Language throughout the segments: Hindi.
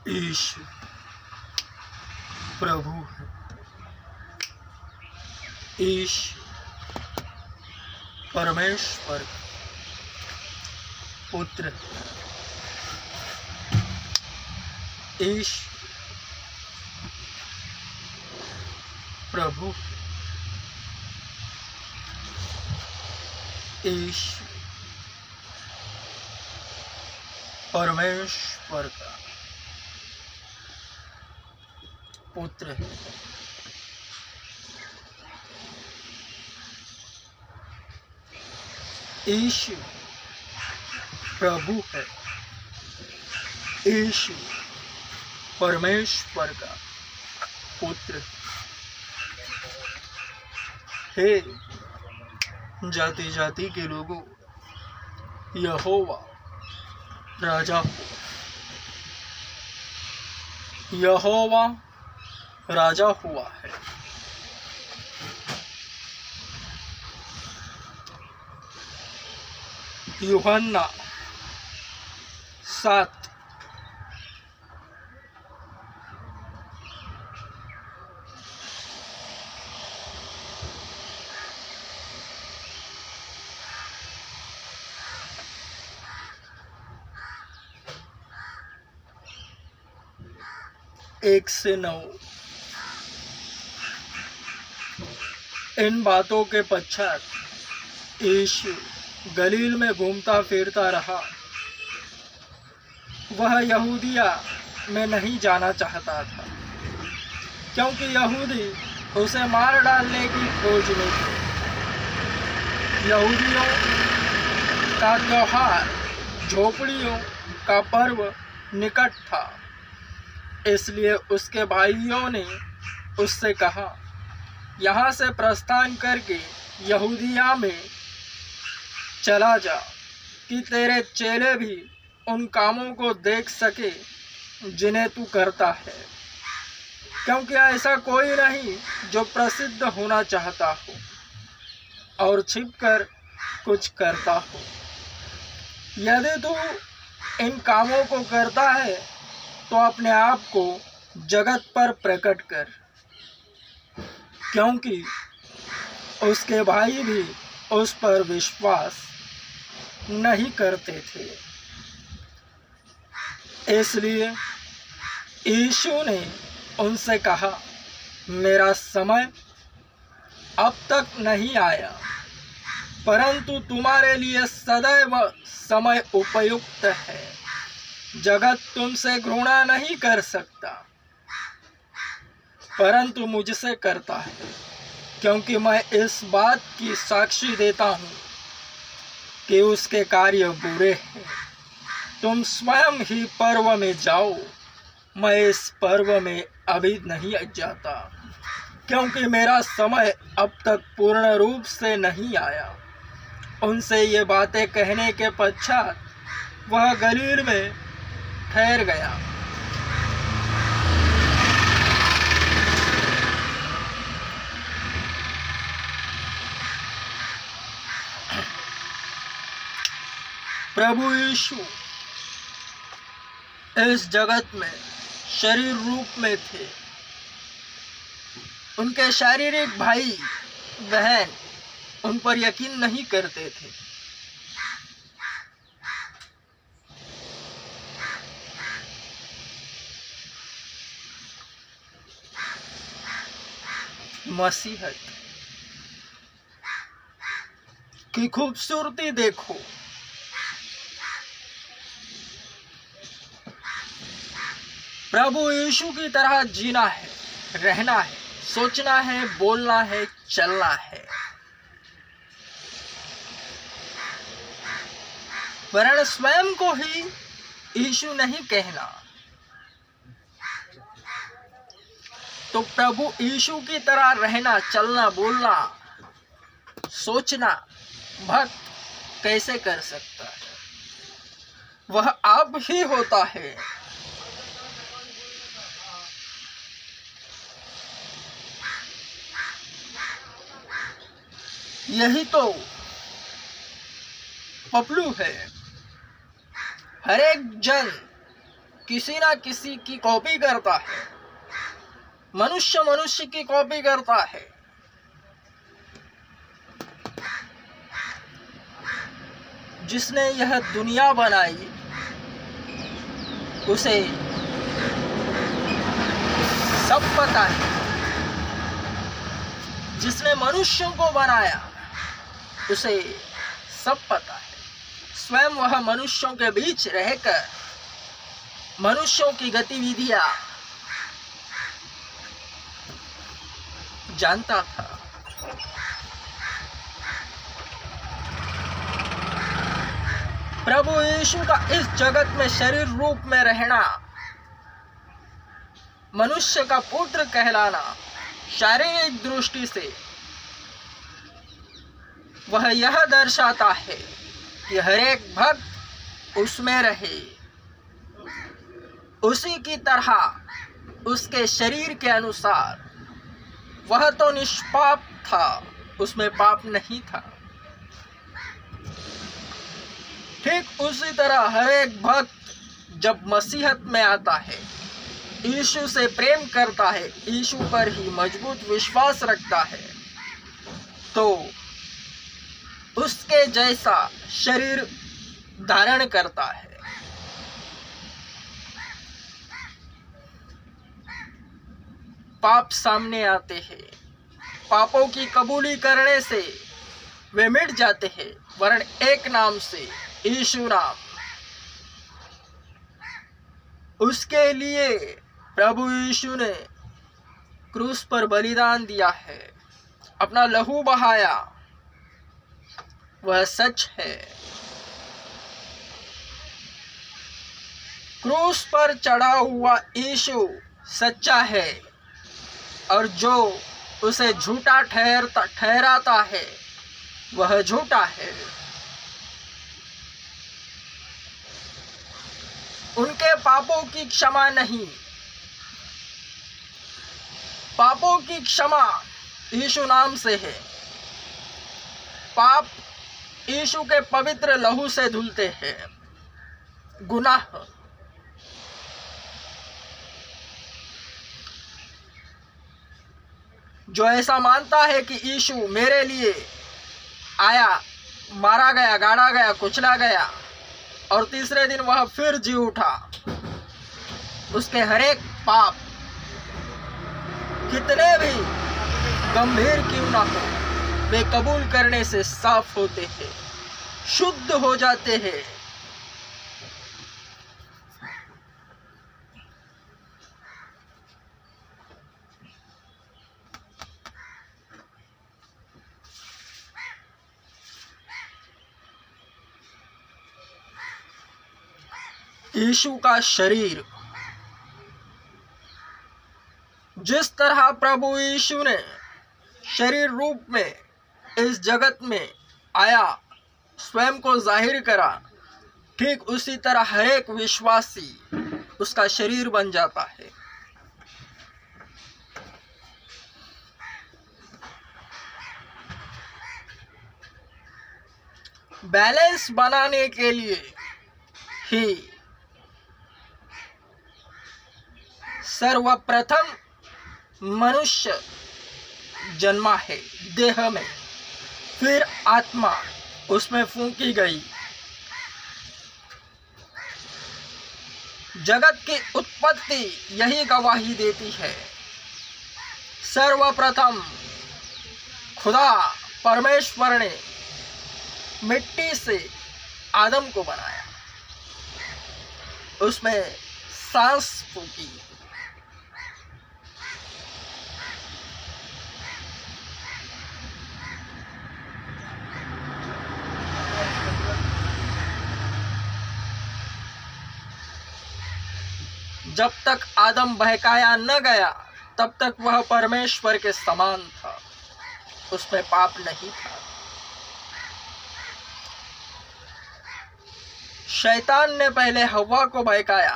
ईश प्रभु है। ईश परमेश्वर पुत्र। ईश प्रभु। ईश परमेश्वर का पुत्र है। ईश प्रभु है। ईश परमेश्वर का पुत्र। हे जाति जाति के लोगों, यहोवा राजा हो। यहोवा राजा हुआ है। यूहन्ना 7 1 से 9। इन बातों के पश्चात यीशु गलील में घूमता फिरता रहा। वह यहूदिया में नहीं जाना चाहता था, क्योंकि यहूदी उसे मार डालने की खोज में थे। यहूदियों का त्योहार झोपड़ियों का पर्व निकट था, इसलिए उसके भाइयों ने उससे कहा, यहाँ से प्रस्थान करके यहूदिया में चला जा, कि तेरे चेले भी उन कामों को देख सके जिन्हें तू करता है, क्योंकि ऐसा कोई नहीं जो प्रसिद्ध होना चाहता हो और छिपकर कुछ करता हो। यदि तू इन कामों को करता है तो अपने आप को जगत पर प्रकट कर, क्योंकि उसके भाई भी उस पर विश्वास नहीं करते थे। इसलिए यीशु ने उनसे कहा, मेरा समय अब तक नहीं आया, परंतु तुम्हारे लिए सदैव समय उपयुक्त है। जगत तुमसे घृणा नहीं कर सकता, परंतु मुझसे करता है, क्योंकि मैं इस बात की साक्षी देता हूँ कि उसके कार्य बुरे हैं। तुम स्वयं ही पर्व में जाओ, मैं इस पर्व में अभी नहीं जाता, क्योंकि मेरा समय अब तक पूर्ण रूप से नहीं आया। उनसे ये बातें कहने के पश्चात वह गलील में ठहर गया। प्रभु यीशु इस जगत में शरीर रूप में थे। उनके शारीरिक भाई बहन उन पर यकीन नहीं करते थे। मसीहत की खूबसूरती देखो। प्रभु यीशु की तरह जीना है, रहना है, सोचना है, बोलना है, चलना है। वरन स्वयं को ही यीशु नहीं कहना, तो प्रभु यीशु की तरह रहना, चलना, बोलना, सोचना भक्त कैसे कर सकता है? वह आप ही होता है। यही तो पपलू है। हर एक जन किसी ना किसी की कॉपी करता है, मनुष्य मनुष्य की कॉपी करता है। जिसने यह दुनिया बनाई उसे सब पता है। जिसने मनुष्यों को बनाया उसे सब पता है। स्वयं वह मनुष्यों के बीच रहकर मनुष्यों की गतिविधियां जानता था। प्रभु यीशु का इस जगत में शरीर रूप में रहना, मनुष्य का पुत्र कहलाना, शारीरिक दृष्टि से वह यह दर्शाता है कि हर एक भक्त उसमें रहे, उसी की तरह, उसके शरीर के अनुसार। वह तो निष्पाप था, उसमें पाप नहीं था। ठीक उसी तरह हर एक भक्त जब मसीहत में आता है, यीशु से प्रेम करता है, यीशु पर ही मजबूत विश्वास रखता है, तो उसके जैसा शरीर धारण करता है। पाप सामने आते हैं, पापों की कबूली करने से वे मिट जाते हैं, वरन एक नाम से, यीशु नाम, उसके लिए प्रभु यीशु ने क्रूस पर बलिदान दिया है, अपना लहू बहाया। वह सच है। क्रूस पर चढ़ा हुआ यीशु सच्चा है, और जो उसे झूठा ठहराता है वह झूठा है। उनके पापों की क्षमा नहीं, पापों की क्षमा यीशु नाम से है। पाप यीशु के पवित्र लहू से धुलते हैं। गुनाह जो ऐसा मानता है कि यीशु मेरे लिए आया, मारा गया, गाड़ा गया, कुचला गया और तीसरे दिन वह फिर जी उठा, उसके हर एक पाप कितने भी गंभीर क्यों ना हो, वे कबूल करने से साफ होते हैं, शुद्ध हो जाते हैं। यीशु का शरीर, जिस तरह प्रभु यीशु ने शरीर रूप में इस जगत में आया, स्वयं को जाहिर करा, ठीक उसी तरह हर एक विश्वासी उसका शरीर बन जाता है। बैलेंस बनाने के लिए ही सर्वप्रथम मनुष्य जन्मा है देह में, फिर आत्मा उसमें फूंकी गई। जगत की उत्पत्ति यही गवाही देती है। सर्वप्रथम खुदा परमेश्वर ने मिट्टी से आदम को बनाया, उसमें सांस फूकी। जब तक आदम बहकाया न गया तब तक वह परमेश्वर के समान था, उसमें पाप नहीं था। शैतान ने पहले हव्वा को बहकाया,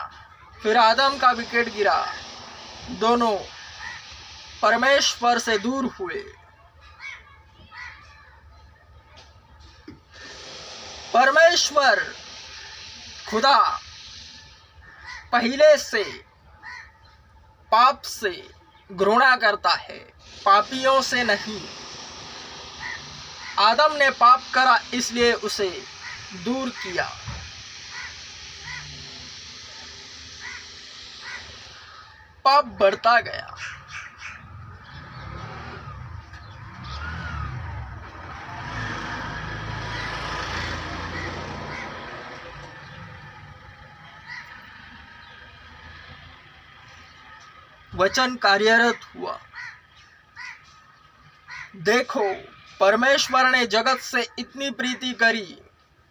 फिर आदम का विकेट गिरा, दोनों परमेश्वर से दूर हुए। परमेश्वर खुदा पहले से पाप से घृणा करता है, पापियों से नहीं। आदम ने पाप करा इसलिए उसे दूर किया। पाप बढ़ता गया। वचन कार्यरत हुआ। देखो, परमेश्वर ने जगत से इतनी प्रीति करी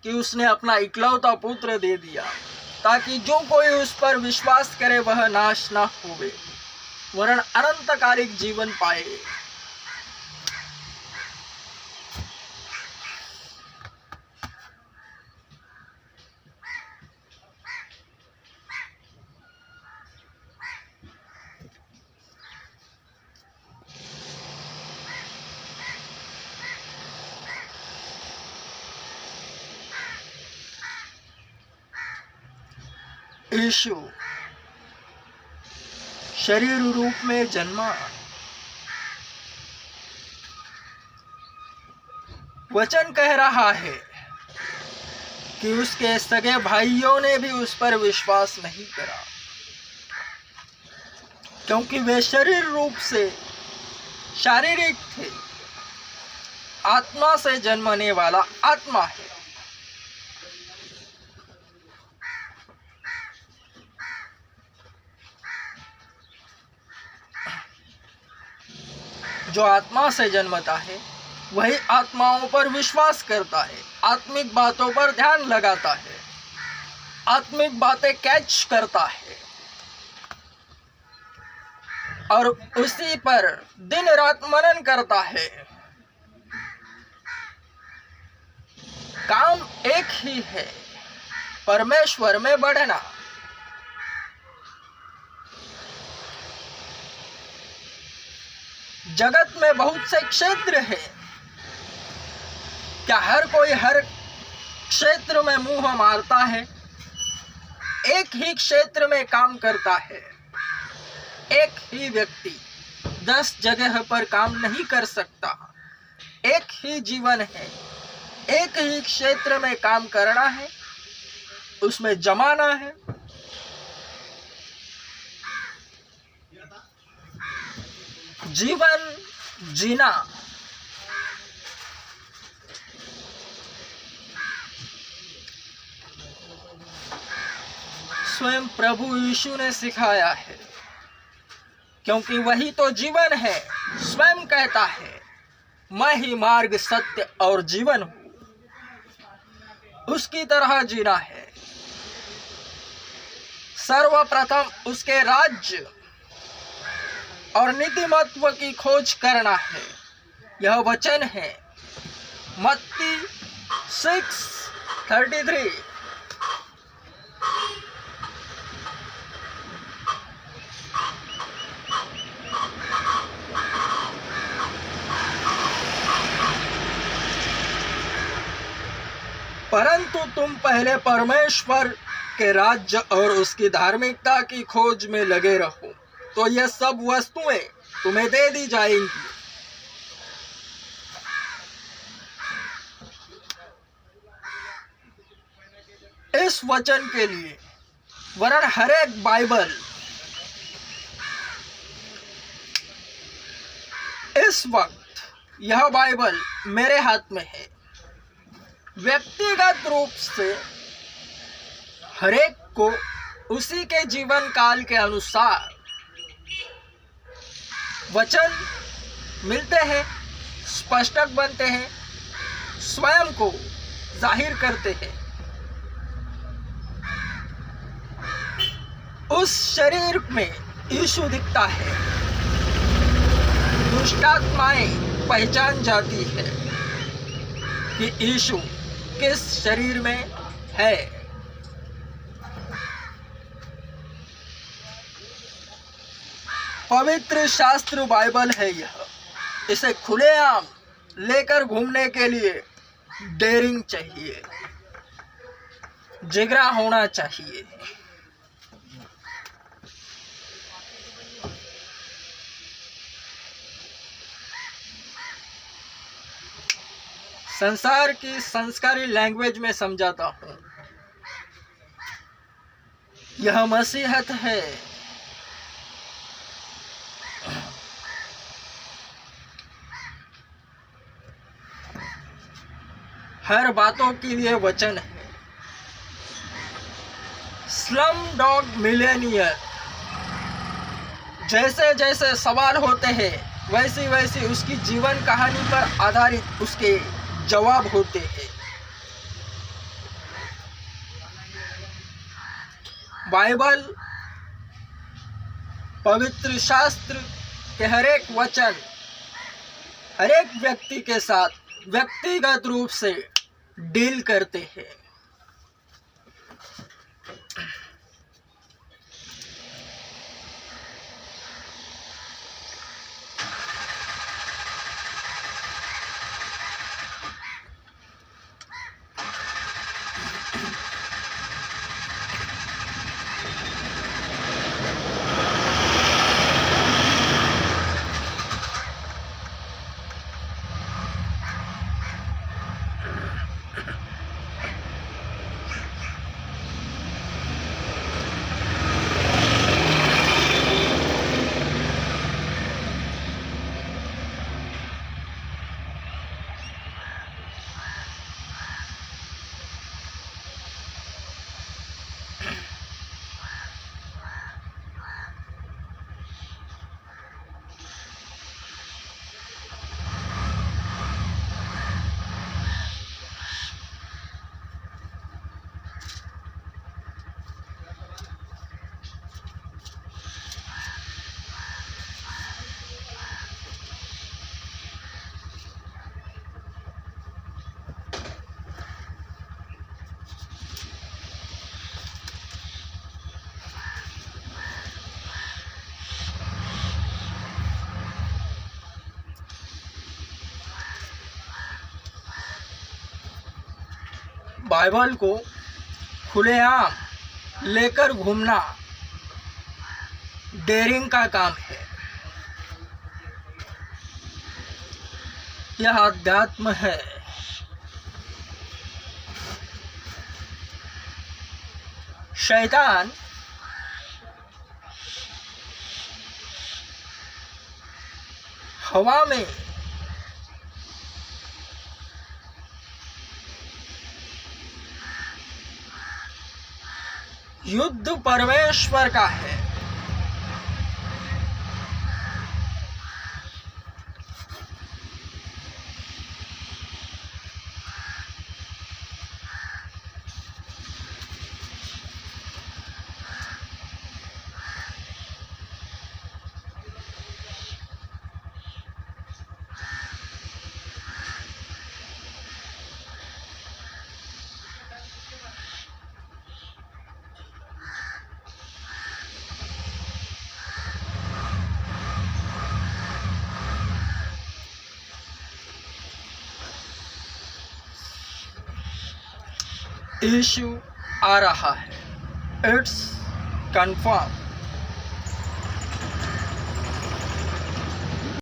कि उसने अपना इकलौता पुत्र दे दिया, ताकि जो कोई उस पर विश्वास करे वह नाश न होवे वरन अनंतकालिक जीवन पाए। यीशु शरीर रूप में जन्मा। वचन कह रहा है कि उसके सगे भाइयों ने भी उस पर विश्वास नहीं करा, क्योंकि वे शरीर रूप से शारीरिक थे। आत्मा से जन्मने वाला आत्मा है। जो आत्मा से जन्मता है वही आत्माओं पर विश्वास करता है, आत्मिक बातों पर ध्यान लगाता है, आत्मिक बातें कैच करता है और उसी पर दिन रात मनन करता है। काम एक ही है, परमेश्वर में बढ़ना। जगत में बहुत से क्षेत्र हैं। क्या हर कोई हर क्षेत्र में मुंह मारता है? एक ही क्षेत्र में काम करता है। एक ही व्यक्ति 10 जगह पर काम नहीं कर सकता। एक ही जीवन है, एक ही क्षेत्र में काम करना है, उसमें जमाना है। जीवन जीना स्वयं प्रभु यीशु ने सिखाया है, क्योंकि वही तो जीवन है। स्वयं कहता है, मैं ही मार्ग, सत्य और जीवन हूं। उसकी तरह जीना है। सर्वप्रथम उसके राज्य और नीतिमत्व की खोज करना है। यह वचन है मत्ती 6:33। परंतु तुम पहले परमेश्वर के राज्य और उसकी धार्मिकता की खोज में लगे रहो, तो यह सब वस्तुएं तुम्हें दे दी जाएंगी। इस वचन के लिए वरन हर एक बाइबल इस वक्त यह बाइबल मेरे हाथ में है। व्यक्तिगत रूप से हर एक को उसी के जीवन काल के अनुसार वचन मिलते हैं, स्पष्टक बनते हैं, स्वयं को जाहिर करते हैं। उस शरीर में यीशु दिखता है। दुष्टात्माएं पहचान जाती है कि यीशु किस शरीर में है। पवित्र शास्त्र बाइबल है यह। इसे खुलेआम लेकर घूमने के लिए डेयरिंग चाहिए, जिगरा होना चाहिए। संसार की संस्कारी लैंग्वेज में समझाता हूँ। यह मसीहत है। हर बातों के लिए वचन है। स्लम डॉग मिलेनियर, जैसे जैसे सवाल होते हैं वैसी वैसी उसकी जीवन कहानी पर आधारित उसके जवाब होते हैं। बाइबल, पवित्र शास्त्र के हर एक वचन हर एक व्यक्ति के साथ व्यक्तिगत रूप से डील करते हैं। बाइबल को खुलेआम लेकर घूमना डेयरिंग का काम है। यह अध्यात्म है। शैतान हवा में युद्ध परमेश्वर का है। यीशु आ रहा है। It's confirm.